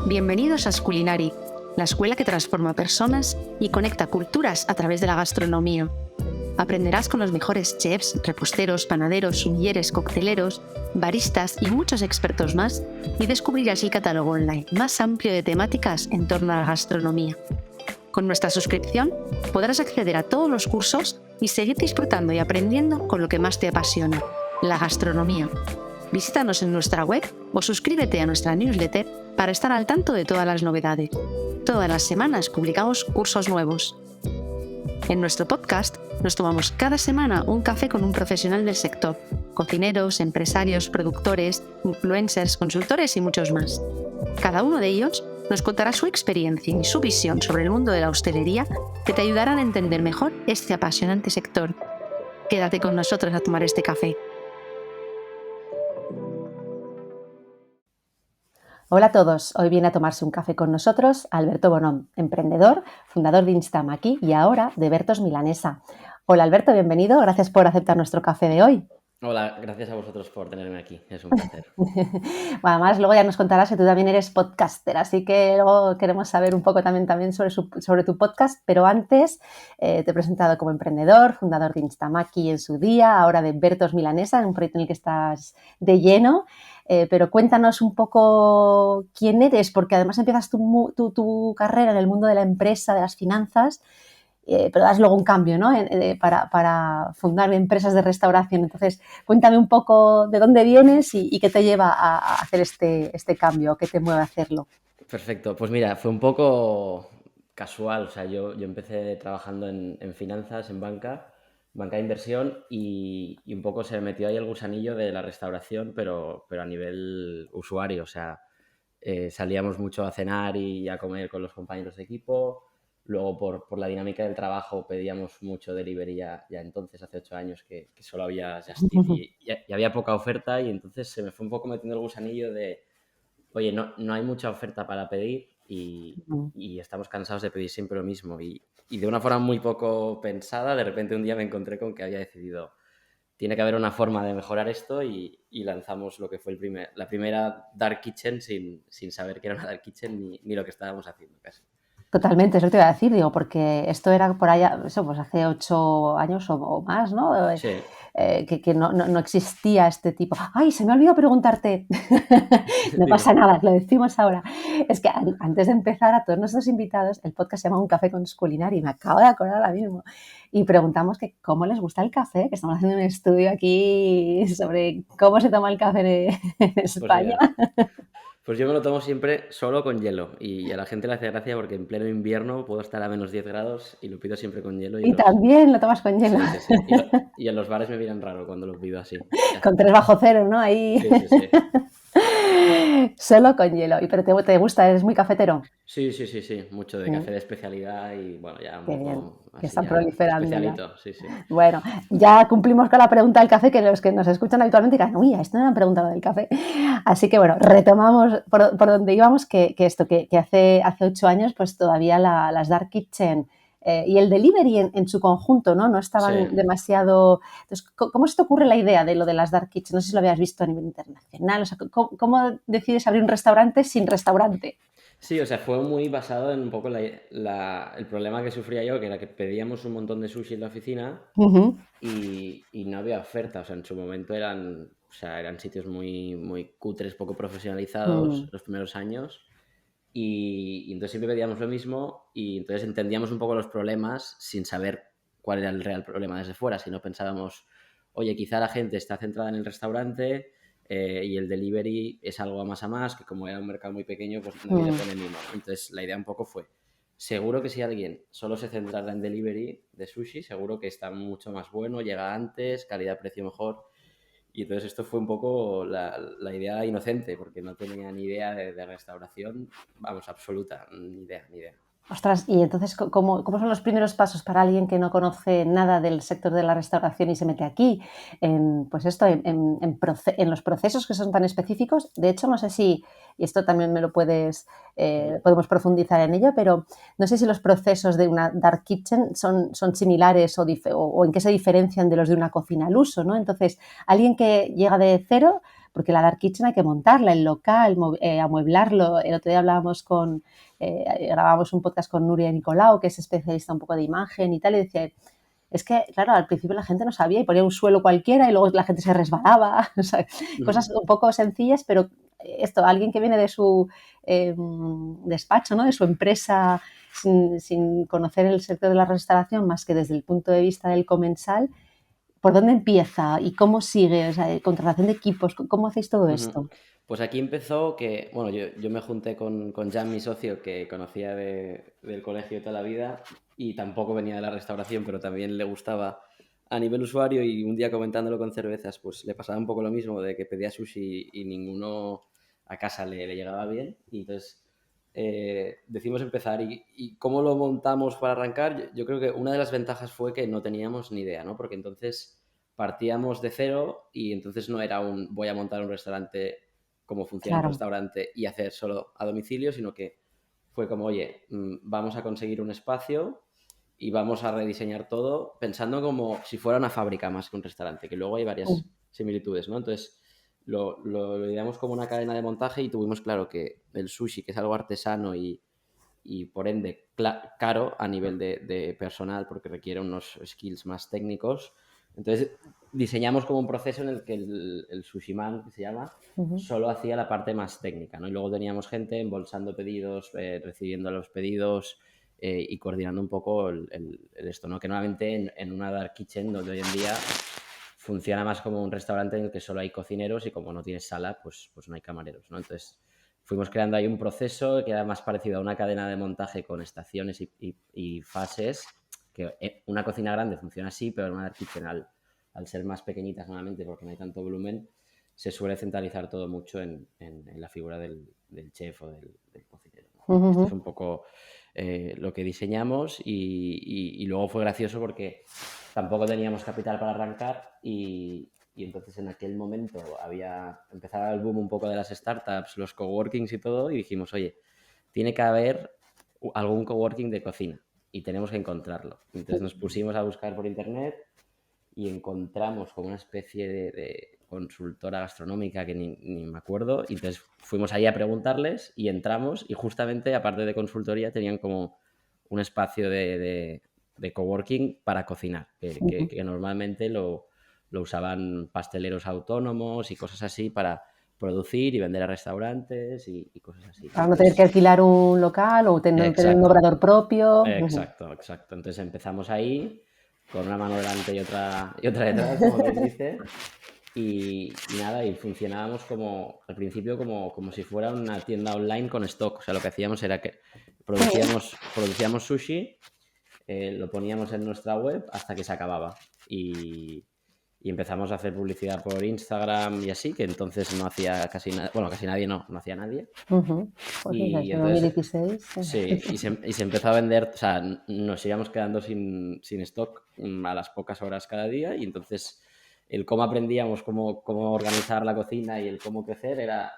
Bienvenidos a Sculinary, la escuela que transforma personas y conecta culturas a través de la gastronomía. Aprenderás con los mejores chefs, reposteros, panaderos, sumilleres, cocteleros, baristas y muchos expertos más, y descubrirás el catálogo online más amplio de temáticas en torno a la gastronomía. Con nuestra suscripción podrás acceder a todos los cursos y seguir disfrutando y aprendiendo con lo que más te apasiona, la gastronomía. Visítanos en nuestra web o suscríbete a nuestra newsletter para estar al tanto de todas las novedades. Todas las semanas publicamos cursos nuevos. En nuestro podcast nos tomamos cada semana un café con un profesional del sector, cocineros, empresarios, productores, influencers, consultores y muchos más. Cada uno de ellos nos contará su experiencia y su visión sobre el mundo de la hostelería que te ayudarán a entender mejor este apasionante sector. Quédate con nosotros a tomar este café. Hola a todos, hoy viene a tomarse un café con nosotros Alberto Bonón, emprendedor, fundador de Instamaki y ahora de Bertos Milanesa. Hola Alberto, bienvenido, gracias por aceptar nuestro café de hoy. Hola, gracias a vosotros por tenerme aquí, es un placer. Bueno, además, luego ya nos contarás que tú también eres podcaster, así que luego queremos saber un poco también sobre tu podcast, pero antes te he presentado como emprendedor, fundador de Instamaki en su día, ahora de Bertos Milanesa, un proyecto en el que estás de lleno, pero cuéntanos un poco quién eres, porque además empiezas tu carrera en el mundo de la empresa, de las finanzas, pero das luego un cambio, ¿no? Para fundar empresas de restauración. Entonces, cuéntame un poco de dónde vienes y qué te lleva a hacer este cambio, qué te mueve a hacerlo. Perfecto, pues mira, fue un poco casual, o sea, yo empecé trabajando en finanzas, en banca de inversión y un poco se me metió ahí el gusanillo de la restauración, pero a nivel usuario, o sea, salíamos mucho a cenar y a comer con los compañeros de equipo. Luego, por la dinámica del trabajo, pedíamos mucho delivery ya entonces, hace 8 años, que solo había Just Eat y había poca oferta, y entonces se me fue un poco metiendo el gusanillo de, oye, no hay mucha oferta para pedir y estamos cansados de pedir siempre lo mismo. Y de una forma muy poco pensada, de repente un día me encontré con que había decidido, tiene que haber una forma de mejorar esto, y lanzamos lo que fue la primera Dark Kitchen sin saber que era una Dark Kitchen ni lo que estábamos haciendo casi. Totalmente, eso te iba a decir, digo, porque esto era por allá, eso, pues hace 8 años o más, ¿no? Sí. Que no existía este tipo. ¡Ay, se me ha olvidado preguntarte! No pasa nada, lo decimos ahora. Es que antes de empezar, a todos nuestros invitados, el podcast se llama Un Café con Sculinary, me acabo de acordar ahora mismo. Y preguntamos que cómo les gusta el café, que estamos haciendo un estudio aquí sobre cómo se toma el café en España. Pues yo me lo tomo siempre solo con hielo, y a la gente le hace gracia porque en pleno invierno puedo estar a menos 10 grados y lo pido siempre con hielo. Y también lo tomas con hielo. Sí. Y en los bares me miran raro cuando lo pido así. Con 3 bajo cero, ¿no? Ahí. Sí. Solo con hielo. ¿Pero te gusta? ¿Eres muy cafetero? Sí. Mucho de café de especialidad y bueno, ya un Qué poco bien, así, que están ya proliferando ya. especialito, sí. Bueno, ya cumplimos con la pregunta del café, que los que nos escuchan habitualmente dirán, uy, a esto no me han preguntado del café. Así que bueno, retomamos por donde íbamos, que hace 8 años pues todavía las Dark Kitchen y el delivery en su conjunto, ¿no? Estaban demasiado... Entonces, ¿cómo se te ocurre la idea de lo de las Dark Kitchen? No sé si lo habías visto a nivel internacional. O sea, ¿cómo decides abrir un restaurante sin restaurante? Sí, o sea, fue muy basado en un poco el problema que sufría yo, que era que pedíamos un montón de sushi en la oficina y no había oferta. O sea, en su momento eran sitios muy, muy cutres, poco profesionalizados los primeros años. Y entonces siempre pedíamos lo mismo, y entonces entendíamos un poco los problemas sin saber cuál era el real problema desde fuera. Si no pensábamos, oye, quizá la gente está centrada en el restaurante y el delivery es algo a más, que como era un mercado muy pequeño, pues nadie le pone mimo. Entonces la idea un poco fue, seguro que si alguien solo se centrara en delivery de sushi, seguro que está mucho más bueno, llega antes, calidad-precio mejor. Y entonces esto fue un poco la idea inocente, porque no tenía ni idea de restauración, vamos, absoluta, ni idea. Ostras, y entonces, ¿cómo son los primeros pasos para alguien que no conoce nada del sector de la restauración y se mete aquí? En los procesos que son tan específicos. De hecho, no sé si, y esto también me lo podemos profundizar en ello, pero no sé si los procesos de una Dark Kitchen son similares o en qué se diferencian de los de una cocina al uso, ¿no? Entonces, alguien que llega de cero, porque la Dark Kitchen hay que montarla, el local, amueblarlo. El otro día grabábamos un podcast con Nuria Nicolau, que es especialista un poco de imagen y tal, y decía, es que, claro, al principio la gente no sabía y ponía un suelo cualquiera y luego la gente se resbalaba, o sea, cosas un poco sencillas, pero esto, alguien que viene de su despacho, ¿no? De su empresa, sin conocer el sector de la restauración más que desde el punto de vista del comensal, ¿por dónde empieza y cómo sigue? O sea, contratación de equipos, ¿cómo hacéis todo esto? Pues aquí empezó que, bueno, yo me junté con Jan, mi socio, que conocía del colegio toda la vida y tampoco venía de la restauración, pero también le gustaba a nivel usuario, y un día comentándolo con cervezas, pues le pasaba un poco lo mismo, de que pedía sushi y ninguno a casa le llegaba bien, y entonces decidimos empezar. ¿Y cómo lo montamos para arrancar? Yo creo que una de las ventajas fue que no teníamos ni idea, ¿no? Porque entonces partíamos de cero y entonces no era voy a montar un restaurante como funciona un restaurante y hacer solo a domicilio, sino que fue como, oye, vamos a conseguir un espacio y vamos a rediseñar todo pensando como si fuera una fábrica más que un restaurante, que luego hay varias similitudes, ¿no? Entonces lo ideamos como una cadena de montaje y tuvimos claro que el sushi, que es algo artesano y por ende caro a nivel de personal, porque requiere unos skills más técnicos, entonces diseñamos como un proceso en el que el sushiman, que se llama, solo hacía la parte más técnica, ¿no? Y luego teníamos gente embolsando pedidos, recibiendo los pedidos y coordinando un poco esto, ¿no? Que normalmente en una dark kitchen, donde hoy en día funciona más como un restaurante en el que solo hay cocineros y como no tienes sala, pues no hay camareros, ¿no? Entonces fuimos creando ahí un proceso que era más parecido a una cadena de montaje con estaciones y fases, que una cocina grande funciona así, pero en una dark kitchen, al ser más pequeñitas normalmente porque no hay tanto volumen, se suele centralizar todo mucho en la figura del chef o del cocinero, ¿no? Esto es un poco lo que diseñamos y luego fue gracioso porque tampoco teníamos capital para arrancar y entonces en aquel momento empezaba el boom un poco de las startups, los coworkings y todo, y dijimos, oye, tiene que haber algún coworking de cocina y tenemos que encontrarlo. Entonces nos pusimos a buscar por internet y encontramos como una especie de consultora gastronómica que ni me acuerdo, y entonces fuimos ahí a preguntarles y entramos, y justamente aparte de consultoría tenían como un espacio de coworking para cocinar, que normalmente lo usaban pasteleros autónomos y cosas así para producir y vender a restaurantes y cosas así. Para no tener que alquilar un local o tener un obrador propio. Exacto. Entonces empezamos ahí con una mano delante y otra detrás, como quien dice, y nada, y funcionábamos al principio como si fuera una tienda online con stock. O sea, lo que hacíamos era que producíamos sushi, lo poníamos en nuestra web hasta que se acababa y empezamos a hacer publicidad por Instagram y así, que entonces no hacía casi nadie, no hacía nadie. Pues Y en entonces 2016. sí, y se empezó a vender, o sea, nos íbamos quedando sin stock a las pocas horas cada día, y entonces el cómo aprendíamos cómo organizar la cocina y el cómo crecer era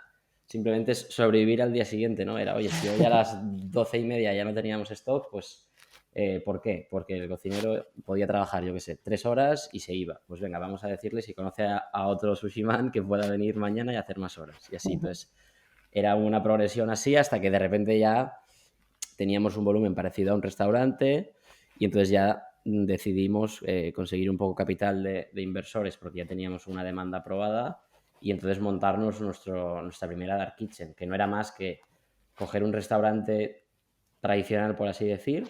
simplemente sobrevivir al día siguiente, ¿no? Era, oye, si hoy a las 12:30 ya no teníamos stock, pues ¿por qué? Porque el cocinero podía trabajar, yo qué sé, 3 horas y se iba. Pues venga, vamos a decirle si conoce a otro sushiman que pueda venir mañana y hacer más horas. Y así, entonces era una progresión así hasta que de repente ya teníamos un volumen parecido a un restaurante, y entonces ya decidimos conseguir un poco capital de inversores porque ya teníamos una demanda aprobada, y entonces montarnos nuestra primera dark kitchen, que no era más que coger un restaurante tradicional, por así decir,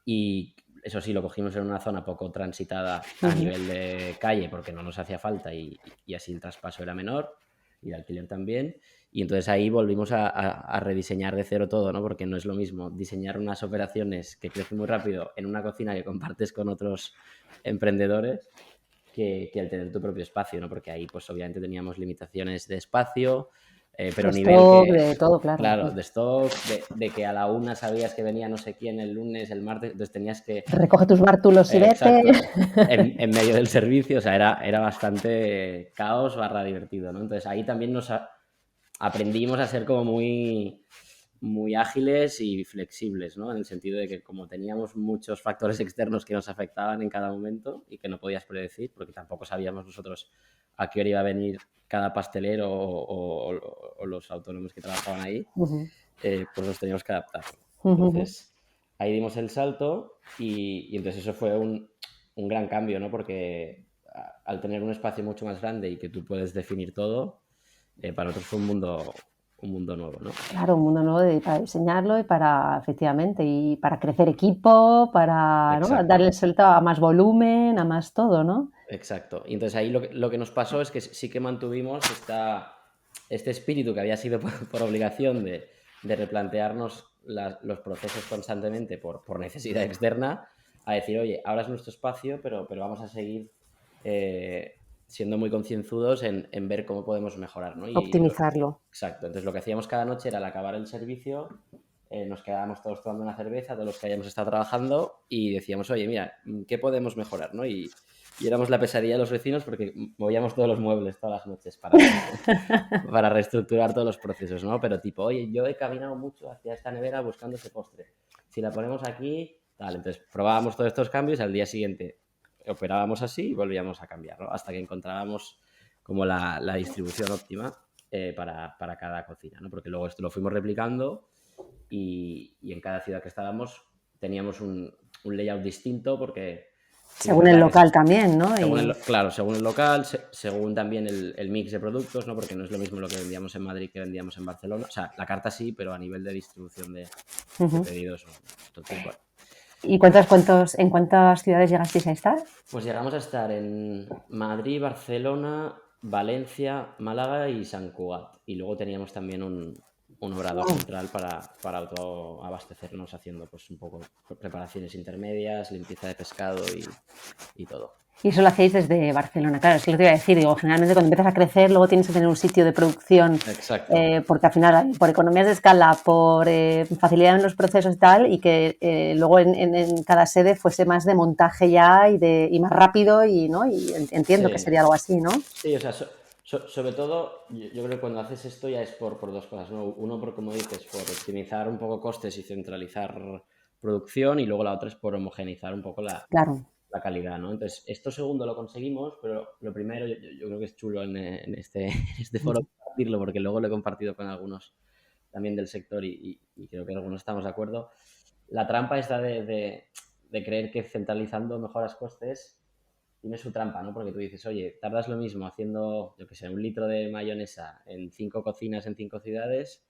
y eso sí, lo cogimos en una zona poco transitada a nivel de calle porque no nos hacía falta, y así el traspaso era menor y el alquiler también. Y entonces ahí volvimos a rediseñar de cero todo, ¿no? Porque no es lo mismo diseñar unas operaciones que crecen muy rápido en una cocina que compartes con otros emprendedores que el tener tu propio espacio, ¿no? Porque ahí pues obviamente teníamos limitaciones de espacio, pero de nivel stock, que... de todo, claro. Claro, de stock, de que a la una sabías que venía no sé quién el lunes, el martes, entonces tenías que... Recoge tus bártulos y vete. En medio del servicio, o sea, era bastante caos / divertido, ¿no? Entonces ahí también aprendimos a ser como muy ágiles y flexibles, ¿no? En el sentido de que como teníamos muchos factores externos que nos afectaban en cada momento y que no podías predecir, porque tampoco sabíamos nosotros a qué hora iba a venir cada pastelero o los autónomos que trabajaban ahí, pues nos teníamos que adaptar. Entonces, ahí dimos el salto y entonces eso fue un gran cambio, ¿no? Porque al tener un espacio mucho más grande y que tú puedes definir todo, para nosotros fue un mundo nuevo, ¿no? Claro, un mundo nuevo para diseñarlo y para, efectivamente, y para crecer equipo, para, ¿no?, Exacto. darle el salto a más volumen, a más todo, ¿no? Exacto. Y entonces ahí lo que nos pasó es que sí que mantuvimos este espíritu que había sido por obligación de replantearnos los procesos constantemente por necesidad externa, a decir, oye, ahora es nuestro espacio, pero vamos a seguir siendo muy concienzudos en ver cómo podemos mejorar, ¿no? Optimizarlo. Exacto. Entonces lo que hacíamos cada noche era al acabar el servicio, nos quedábamos todos tomando una cerveza, todos los que hayamos estado trabajando, y decíamos, oye, mira, ¿qué podemos mejorar, no? Y éramos la pesadilla de los vecinos porque movíamos todos los muebles todas las noches para reestructurar todos los procesos, ¿no? Pero tipo, oye, yo he caminado mucho hacia esta nevera buscando ese postre. Si la ponemos aquí, tal. Entonces probábamos todos estos cambios y al día siguiente operábamos así y volvíamos a cambiar, ¿no? Hasta que encontrábamos como la distribución óptima para cada cocina, ¿no? Porque luego esto lo fuimos replicando y en cada ciudad que estábamos teníamos un layout distinto porque... Según el local también, ¿no? Claro, según el local, según también el mix de productos, ¿no? Porque no es lo mismo lo que vendíamos en Madrid que vendíamos en Barcelona. O sea, la carta sí, pero a nivel de distribución de pedidos. Entonces, bueno. ¿Y en cuántas ciudades llegasteis a estar? Pues llegamos a estar en Madrid, Barcelona, Valencia, Málaga y Sant Cugat. Y luego teníamos también un obrador central para autoabastecernos haciendo pues un poco preparaciones intermedias, limpieza de pescado y todo. Y eso lo hacéis desde Barcelona, claro, es que lo te iba a decir, digo, generalmente cuando empiezas a crecer luego tienes que tener un sitio de producción, porque al final por economías de escala, por facilidad en los procesos y tal, y que luego en cada sede fuese más de montaje ya y más rápido, y ¿no? Y entiendo que sería algo así, ¿no? Sí, o sea, sobre todo yo creo que cuando haces esto ya es por dos cosas, ¿no? Uno, por como dices, por optimizar un poco costes y centralizar producción, y luego la otra es por homogeneizar un poco la calidad, ¿no? Entonces, esto segundo lo conseguimos, pero lo primero yo creo que es chulo en este foro compartirlo, porque luego lo he compartido con algunos también del sector y creo que algunos estamos de acuerdo. La trampa está de creer que centralizando mejoras costes tiene su trampa, ¿no? Porque tú dices, oye, tardas lo mismo haciendo, yo qué sé, 1 litro de mayonesa en 5 cocinas en 5 ciudades.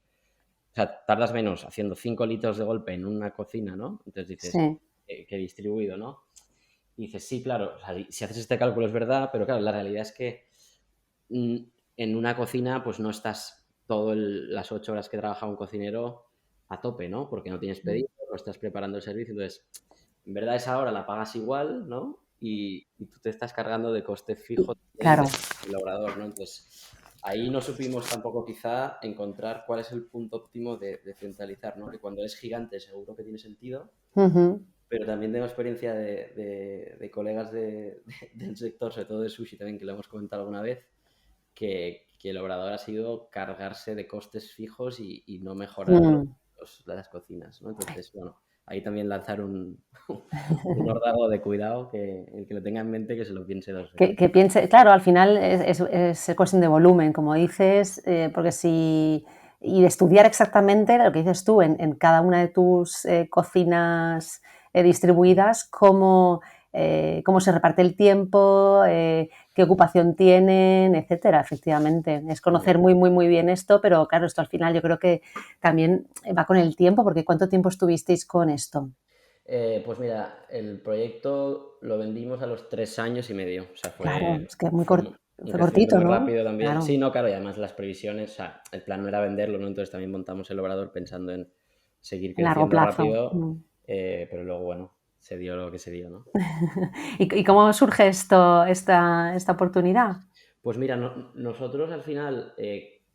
O sea, tardas menos haciendo 5 litros de golpe en una cocina, ¿no? Entonces dices, que distribuido, ¿no? Y dices, sí, claro, o sea, si haces este cálculo es verdad, pero claro, la realidad es que en una cocina pues no estás todas las 8 horas que trabaja un cocinero a tope, ¿no? Porque no tienes pedido, no estás preparando el servicio, entonces, en verdad esa hora la pagas igual, ¿no? Y tú te estás cargando de coste fijo del obrador, ¿no? Entonces, ahí no supimos tampoco quizá encontrar cuál es el punto óptimo de centralizar, ¿no? Que cuando es gigante seguro que tiene sentido, pero también tengo experiencia de colegas del sector, sobre todo de sushi también, que lo hemos comentado alguna vez, que el obrador ha sido cargarse de costes fijos y no mejorar las cocinas, ¿no? Entonces, bueno, ahí también lanzar un órdago de cuidado, que el que lo tenga en mente que se lo piense dos veces. Que piense, claro, al final es cuestión de volumen, como dices, porque si... Y de estudiar exactamente lo que dices tú en cada una de tus cocinas distribuidas, cómo se reparte el tiempo, qué ocupación tienen, etcétera. Efectivamente, es conocer muy, muy, muy bien esto, pero claro, esto al final yo creo que también va con el tiempo, porque ¿cuánto tiempo estuvisteis con esto? Pues mira, el proyecto lo vendimos a los 3 años y medio. O sea, Claro, es que fue un cortito, muy ¿no? rápido también. Claro. Sí, no, claro, y además las previsiones, o sea, el plan no era venderlo, ¿no? Entonces también montamos el obrador pensando en seguir Largo creciendo plazo. rápido, pero luego, bueno, se dio lo que se dio, ¿no? ¿Y cómo surge esta oportunidad? Pues mira, nosotros al final,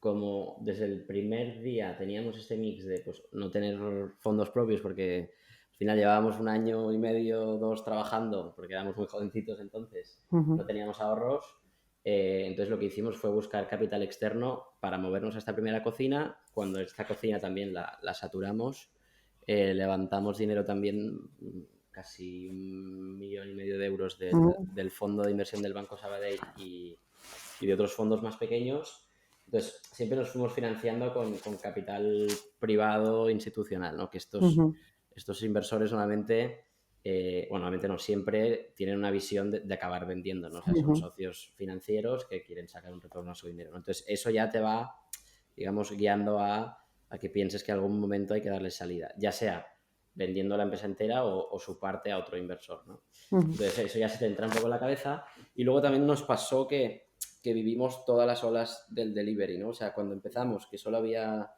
como desde el primer día teníamos este mix de pues, no tener fondos propios, porque al final llevábamos 1 año y medio, 2 trabajando, porque éramos muy jovencitos entonces, no teníamos ahorros. Entonces lo que hicimos fue buscar capital externo para movernos a esta primera cocina. Cuando esta cocina también la saturamos, levantamos dinero también, casi 1,5 millones de euros del fondo de inversión del Banco Sabadell, y y de otros fondos más pequeños. Entonces, siempre nos fuimos financiando con capital privado institucional, ¿no? Que estos inversores normalmente, bueno, normalmente no, siempre tienen una visión de acabar vendiendo, ¿no? O sea, son socios financieros que quieren sacar un retorno a su dinero, ¿no? Entonces, eso ya te va, digamos, guiando a que pienses que en algún momento hay que darle salida, ya sea vendiendo la empresa entera o su parte a otro inversor, ¿no? Entonces, eso ya se te entra un poco en la cabeza. Y luego también nos pasó que vivimos todas las olas del delivery, ¿no? O sea, cuando empezamos, que solo había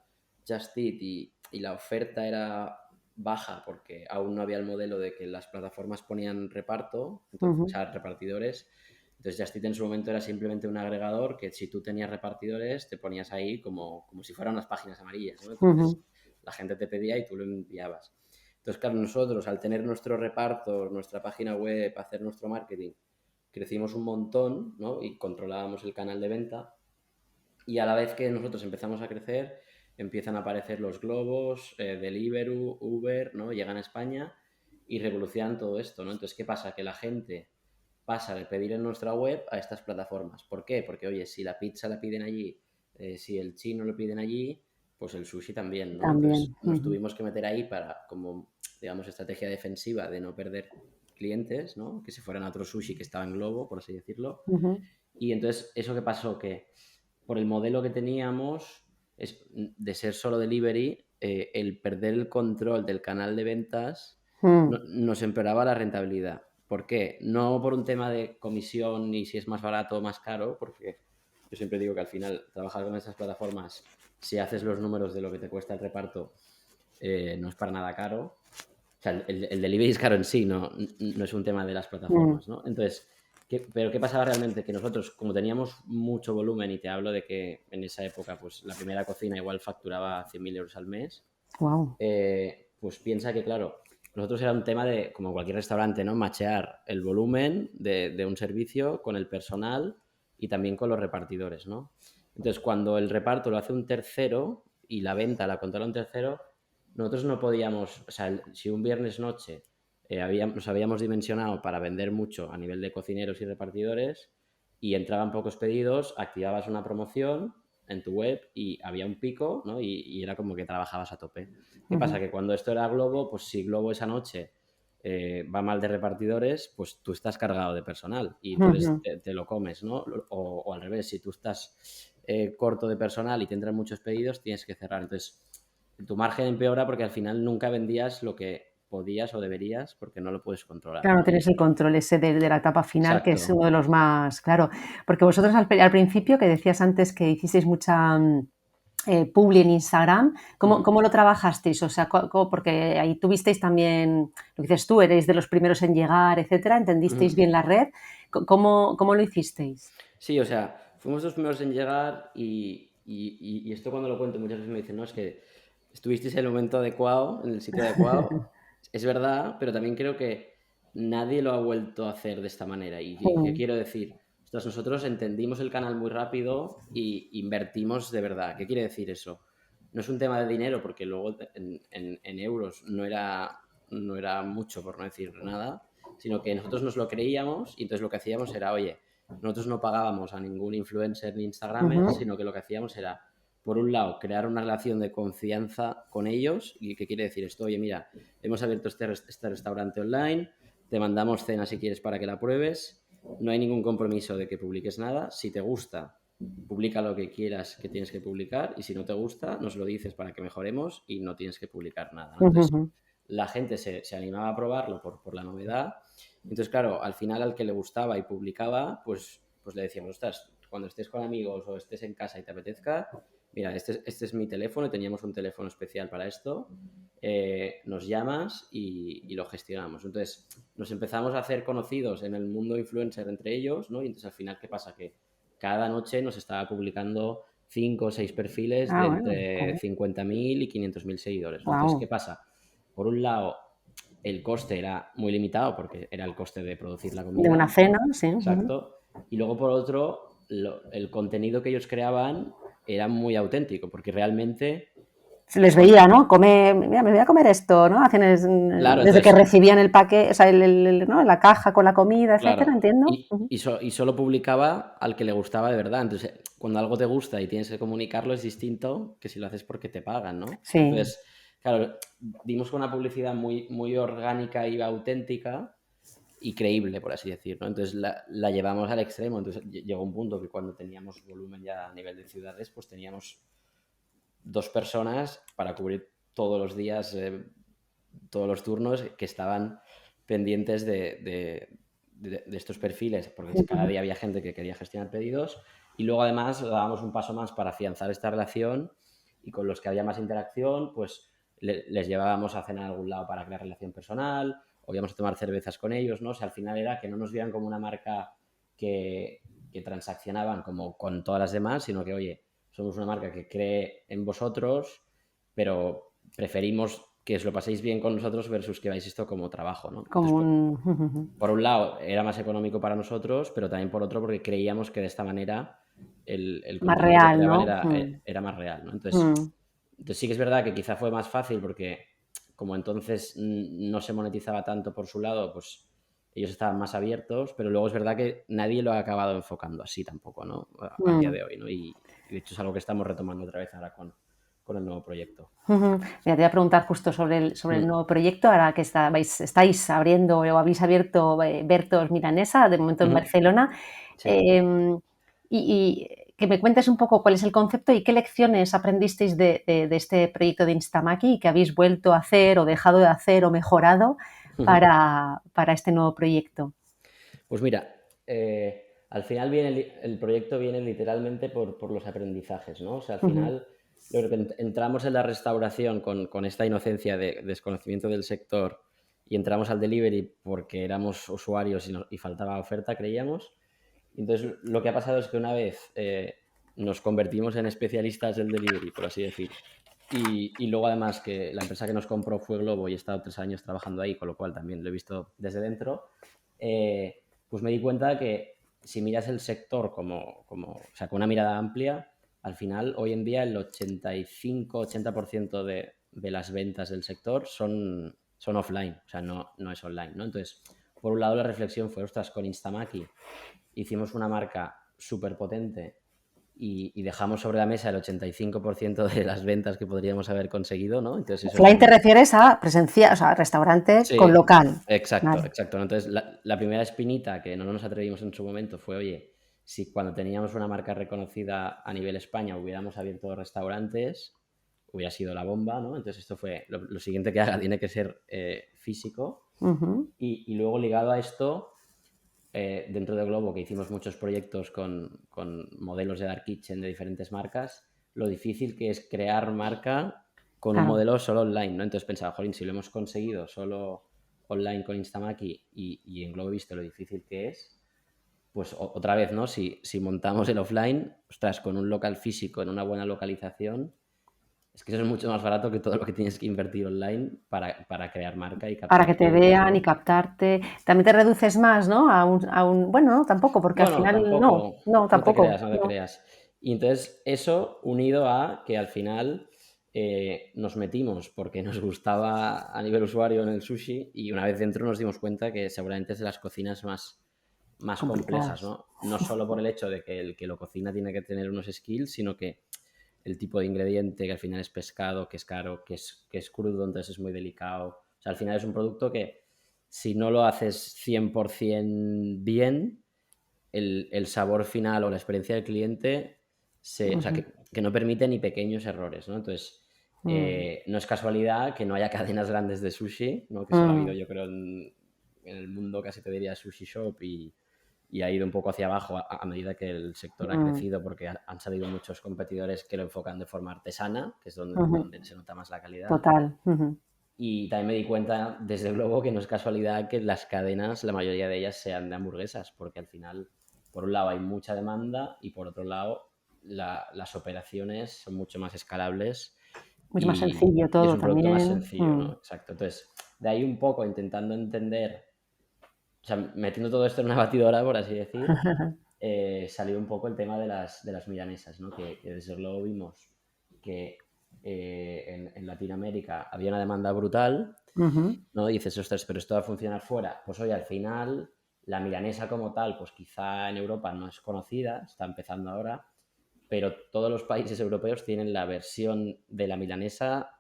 Just Eat y la oferta era baja porque aún no había el modelo de que las plataformas ponían reparto, entonces, o sea, repartidores. Entonces, Just Eat en su momento era simplemente un agregador que si tú tenías repartidores te ponías ahí como si fueran unas páginas amarillas, ¿no? Entonces, la gente te pedía y tú lo enviabas. Entonces, claro, nosotros al tener nuestro reparto, nuestra página web, hacer nuestro marketing, crecimos un montón, ¿no? Y controlábamos el canal de venta. Y a la vez que nosotros empezamos a crecer, empiezan a aparecer los globos, Deliveroo, Uber, ¿no? Llegan a España y revolucionan todo esto, ¿no? Entonces, ¿qué pasa? Que la gente pasa de pedir en nuestra web a estas plataformas. ¿Por qué? Porque, oye, si la pizza la piden allí, si el chino lo piden allí, pues el sushi también, ¿no? Entonces, nos tuvimos que meter ahí para, como, digamos, estrategia defensiva de no perder clientes, ¿no? Que se fueran a otro sushi que estaba en Globo, por así decirlo. Y entonces, ¿eso qué pasó? Que por el modelo que teníamos de ser solo delivery, el perder el control del canal de ventas nos empeoraba la rentabilidad. ¿Por qué? No por un tema de comisión ni si es más barato o más caro, porque yo siempre digo que al final trabajar con esas plataformas, si haces los números de lo que te cuesta el reparto, no es para nada caro. O sea, el delivery es caro en sí, no es un tema de las plataformas, ¿no? Entonces, ¿pero qué pasaba realmente? Que nosotros, como teníamos mucho volumen, y te hablo de que en esa época, pues la primera cocina igual facturaba 100.000 euros al mes, pues piensa que, claro, nosotros era un tema de, como cualquier restaurante, ¿no? Machear el volumen de un servicio con el personal y también con los repartidores, ¿no? Entonces, cuando el reparto lo hace un tercero y la venta la controla un tercero, nosotros no podíamos, o sea, si un viernes noche nos habíamos dimensionado para vender mucho a nivel de cocineros y repartidores y entraban pocos pedidos, activabas una promoción en tu web y había un pico, ¿no? Y era como que trabajabas a tope. ¿Qué pasa? Que cuando esto era Globo, pues si Globo esa noche va mal de repartidores, pues tú estás cargado de personal y entonces te lo comes, ¿no? O al revés, si tú estás corto de personal y te entran muchos pedidos, tienes que cerrar. Entonces, tu margen empeora porque al final nunca vendías lo que podías o deberías porque no lo puedes controlar, Claro, no ¿no? tienes el control ese de la etapa final, que es Exacto. uno de los más, claro, porque vosotros al principio, que decías antes que hicisteis mucha publi en Instagram, ¿cómo lo trabajasteis? O sea, porque ahí tuvisteis también, lo que dices tú, erais de los primeros en llegar, etcétera, entendisteis bien la red, ¿cómo lo hicisteis? Sí, o sea, fuimos los primeros en llegar y esto cuando lo cuento muchas veces me dicen, no, es que estuvisteis en el momento adecuado, en el sitio adecuado. Es verdad, pero también creo que nadie lo ha vuelto a hacer de esta manera. ¿Y qué quiero decir? Ostras, nosotros entendimos el canal muy rápido y invertimos de verdad. ¿Qué quiere decir eso? No es un tema de dinero, porque luego en euros no era mucho, por no decir nada, sino que nosotros nos lo creíamos y entonces lo que hacíamos era, oye, nosotros no pagábamos a ningún influencer ni Instagramer, sino que lo que hacíamos era, por un lado, crear una relación de confianza con ellos. ¿Y qué quiere decir esto? Oye, mira, hemos abierto este restaurante online, te mandamos cena si quieres para que la pruebes, no hay ningún compromiso de que publiques nada. Si te gusta, publica lo que quieras que tienes que publicar y si no te gusta, nos lo dices para que mejoremos y no tienes que publicar nada, ¿no? Entonces, la gente se animaba a probarlo por la novedad. Entonces, claro, al final al que le gustaba y publicaba, pues le decíamos, ostras, cuando estés con amigos o estés en casa y te apetezca, mira, este es mi teléfono y teníamos un teléfono especial para esto, nos llamas y lo gestionamos. Entonces, nos empezamos a hacer conocidos en el mundo influencer entre ellos, ¿no? Y entonces al final, ¿qué pasa? Que cada noche nos estaba publicando 5 o 6 perfiles de entre 50.000 y 500.000 seguidores, ¿no? Entonces, ¿qué pasa? Por un lado, el coste era muy limitado porque era el coste de producir la comida. De una cena, sí. Exacto. Y luego, por otro, el contenido que ellos creaban era muy auténtico porque realmente les veía, ¿no? Comer, mira, me voy a comer esto, ¿no? Claro, Desde que entonces, recibían el paquete, o sea, ¿no? La caja con la comida, etcétera, claro, entiendo. y, y solo publicaba al que le gustaba de verdad. Entonces, cuando algo te gusta y tienes que comunicarlo es distinto que si lo haces porque te pagan, ¿no? Sí. Entonces, claro, dimos con una publicidad muy, muy orgánica y auténtica y creíble, por así decirlo, ¿no? Entonces la llevamos al extremo. Entonces llegó un punto que cuando teníamos volumen ya a nivel de ciudades, pues teníamos 2 personas para cubrir todos los días, todos los turnos que estaban pendientes de estos perfiles, porque cada día había gente que quería gestionar pedidos y luego además dábamos un paso más para afianzar esta relación y con los que había más interacción, pues les llevábamos a cenar a algún lado para crear relación personal o íbamos a tomar cervezas con ellos, ¿no? O sea, al final era que no nos vieran como una marca que transaccionaban como con todas las demás, sino que, oye, somos una marca que cree en vosotros, pero preferimos que os lo paséis bien con nosotros versus que veáis esto como trabajo, ¿no? Como Entonces, un... por un lado, era más económico para nosotros, pero también por otro porque creíamos que de esta manera el Más contenido que real, creaban ¿no? era más real, ¿no? Entonces sí que es verdad que quizá fue más fácil porque como entonces no se monetizaba tanto por su lado, pues ellos estaban más abiertos, pero luego es verdad que nadie lo ha acabado enfocando así tampoco, ¿no? A día de hoy, ¿no? Y de hecho es algo que estamos retomando otra vez ahora con el nuevo proyecto. Mira, te voy a preguntar justo sobre el nuevo proyecto, ahora que estáis abriendo o habéis abierto Bertos Milanesa, de momento en Barcelona, Sí. y que me cuentes un poco cuál es el concepto y qué lecciones aprendisteis de este proyecto de Instamaki y que habéis vuelto a hacer o dejado de hacer o mejorado para este nuevo proyecto. Pues mira, al final viene el proyecto viene literalmente por los aprendizajes, ¿no? O sea, al final yo creo que entramos en la restauración con esta inocencia de desconocimiento del sector y entramos al delivery porque éramos usuarios y faltaba oferta, creíamos. Entonces, lo que ha pasado es que una vez nos convertimos en especialistas del delivery, por así decir, y luego además que la empresa que nos compró fue Globo y he estado 3 años trabajando ahí, con lo cual también lo he visto desde dentro, pues me di cuenta que si miras el sector o sea, con una mirada amplia, al final hoy en día el 85-80% de las ventas del sector son offline, o sea, no es online, ¿no? Entonces, por un lado la reflexión fue, ostras, con Instamaki hicimos una marca súper potente y dejamos sobre la mesa el 85% de las ventas que podríamos haber conseguido, ¿no? Entonces eso es Offline te refieres a presencia, o sea, restaurante con Sí, local. exacto, Vale. exacto. Entonces la primera espinita que no nos atrevimos en su momento fue, oye, si cuando teníamos una marca reconocida a nivel España hubiéramos abierto restaurantes, hubiera sido la bomba, ¿no? Entonces esto fue, lo siguiente que haga tiene que ser físico. Y luego ligado a esto, dentro de Globo, que hicimos muchos proyectos con modelos de Dark Kitchen de diferentes marcas, lo difícil que es crear marca con un Claro. modelo solo online, ¿no? Entonces pensaba, jolín, si lo hemos conseguido solo online con Instamaki y en Globo he visto lo difícil que es, pues otra vez, ¿no? Si montamos el offline, ostras, con un local físico en una buena localización, es que eso es mucho más barato que todo lo que tienes que invertir online para crear marca y Para captar que te clientes, vean y ¿no? Captarte. También te reduces más, ¿no? Bueno, no, tampoco, porque al Bueno, final no, tampoco, no, no te tampoco, creas, no te no. creas. Y entonces eso unido a que al final nos metimos porque nos gustaba a nivel usuario en el sushi y una vez dentro nos dimos cuenta que seguramente es de las cocinas más complejas, Complicadas. ¿no? No solo por el hecho de que el que lo cocina tiene que tener unos skills, sino que el tipo de ingrediente que al final es pescado, que es caro, que es crudo, entonces es muy delicado. O sea, al final es un producto que si no lo haces 100% bien, el sabor final o la experiencia del cliente o sea, que no permite ni pequeños errores, ¿no? Entonces, no es casualidad que no haya cadenas grandes de sushi, ¿no? Que solo ha habido, yo creo, en el mundo casi te diría sushi shop y ha ido un poco hacia abajo a medida que el sector ha crecido porque han salido muchos competidores que lo enfocan de forma artesana, que es donde se nota más la calidad. Total. Y también me di cuenta desde luego que no es casualidad que las cadenas, la mayoría de ellas sean de hamburguesas, porque al final, por un lado hay mucha demanda y por otro lado las operaciones son mucho más escalables Mucho más y sencillo es todo un producto más también. sencillo, ¿no? Exacto. Entonces, de ahí un poco intentando entender, o sea, metiendo todo esto en una batidora, por así decir, salió un poco el tema de las milanesas, ¿no? Que desde luego vimos que en Latinoamérica había una demanda brutal, ¿no? Y dices, ostras, pero esto va a funcionar fuera. Pues oye, al final, la milanesa como tal, pues quizá en Europa no es conocida, está empezando ahora, pero todos los países europeos tienen la versión de la milanesa